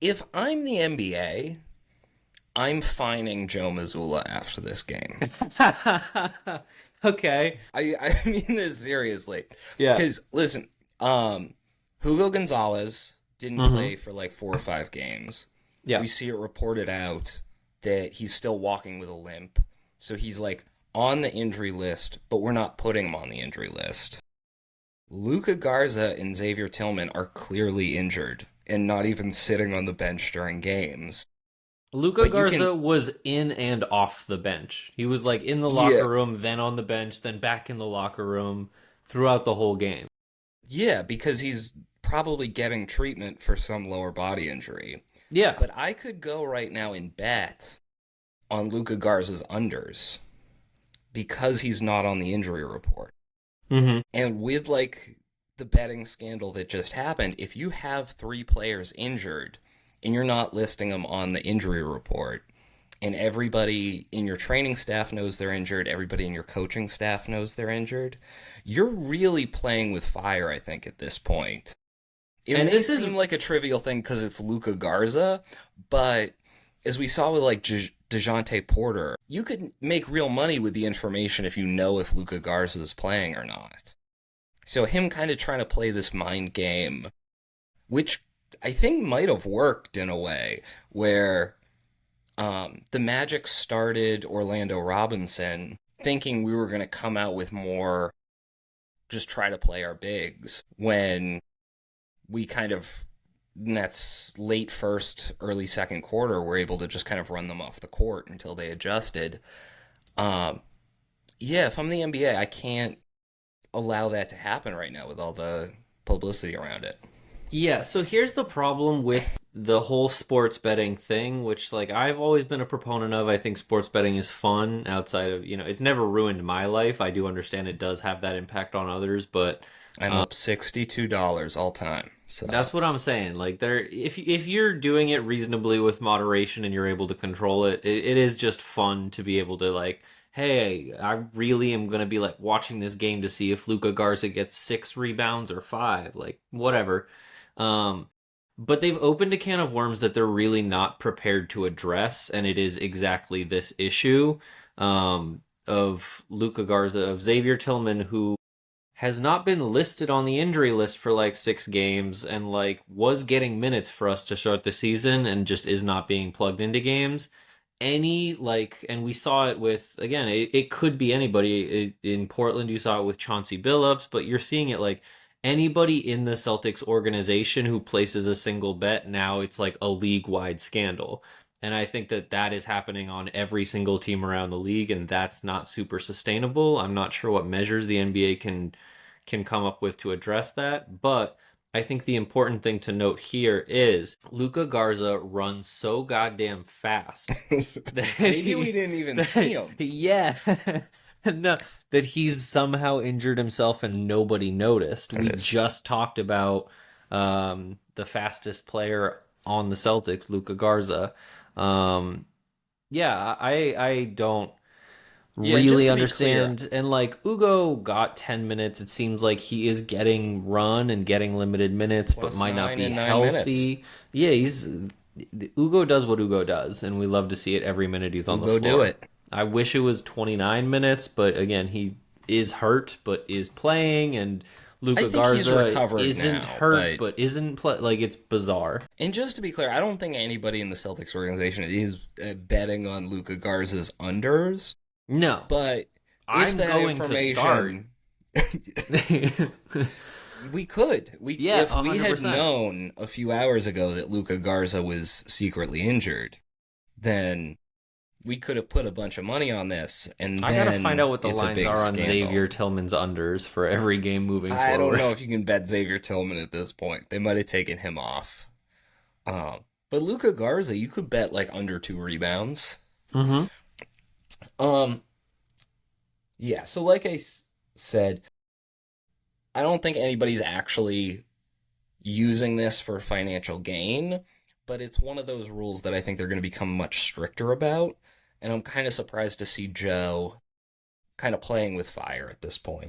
If I'm the NBA, I'm fining Joe Mazzulla after this game. Okay. I mean this seriously. Yeah. Because, listen, um, Hugo Gonzalez didn't Mm-hmm. play for like 4 or 5 games. Yeah. We see it reported out that he's still walking with a limp. So he's like on the injury list, but we're not putting him on the injury list. Luca Garza and Xavier Tillman are clearly injured and not even sitting on the bench during games. Luca But you can, Garza was in and off the bench. He was like in the yeah, locker room, then on the bench, then back in the locker room throughout the whole game. yeah, because he's probably getting treatment for some lower body injury. Yeah. But I could go right now and bet on Luca Garza's unders because he's not on the injury report. Mm-hmm. And with like the betting scandal that just happened, if you have 3 players injured and you're not listing them on the injury report, and everybody in your training staff knows they're injured, everybody in your coaching staff knows they're injured, you're really playing with fire, I think, at this point. It And may this is seem like a trivial thing because it's Luca Garza, but as we saw with like DeJounte Porter, you could make real money with the information if you know if Luca Garza is playing or not. So him kind of trying to play this mind game, which I think might have worked in a way, where the Magic started Orlando Robinson thinking we were going to come out with more, just try to play our bigs, when we kind of, in that's late first, early second quarter, we're able to just kind of run them off the court until they adjusted. Um, yeah, if I'm the NBA, I can't allow that to happen right now with all the publicity around it. Yeah, so here's the problem with the whole sports betting thing, which like I've always been a proponent of. I think sports betting is fun outside of, it's never ruined my life. I do understand it does have that impact on others, but I'm up $62 all time. So that's what I'm saying. Like if you're doing it reasonably with moderation and you're able to control it, it is just fun to be able to like, hey, I really am gonna be like watching this game to see if Luca Garza gets 6 rebounds or 5, like whatever. Um, but they've opened a can of worms that they're really not prepared to address, and it is exactly this issue of Luca Garza, of Xavier Tillman, who has not been listed on the injury list for like 6 games and like was getting minutes for us to start the season and just is not being plugged into games. Any like, and we saw it with, again, it could be anybody. In Portland, you saw it with Chauncey Billups, but you're seeing it like anybody in the Celtics organization who places a single bet, now it's like a league wide scandal. And I think that that is happening on every single team around the league, and that's not super sustainable. I'm not sure what measures the NBA can come up with to address that. But I think the important thing to note here is Luca Garza runs so goddamn fast that maybe we didn't even see him. yeah, no, that he's somehow injured himself and nobody noticed. There We it is. just talked about the fastest player on the Celtics, Luca Garza. Um, yeah, I don't Yeah, just really to be clear, understand. And like Ugo got 10 minutes. It seems like he is getting run and getting limited minutes, but plus might not nine be in 9 minutes. healthy. Yeah, he's Ugo does what Ugo does, and we love to see it every minute he's on We'll the go do floor. it. I wish it was 29 minutes, but again, he is hurt but is playing, and I Luca think he's Garza recovered isn't now, hurt but but isn't like it's bizarre. and just to be clear, I don't think anybody in the Celtics organization is betting on Luca Garza's unders. No, But if I'm that going to start. information, we could. We Yeah, if we had 100%. known a few hours ago that Luca Garza was secretly injured, then we could have put a bunch of money on this, and I gotta find then out what the it's a lines big are on scandal. Xavier Tillman's unders for every game moving I don't forward. know if you can bet Xavier Tillman at this point. They might have taken him off. But Luca Garza, you could bet like under 2 rebounds. Mm-hmm. Um, yeah. So like said, I don't think anybody's actually using this for financial gain, but it's one of those rules that I think they're going to become much stricter about. And I'm kind of surprised to see Joe kind of playing with fire at this point.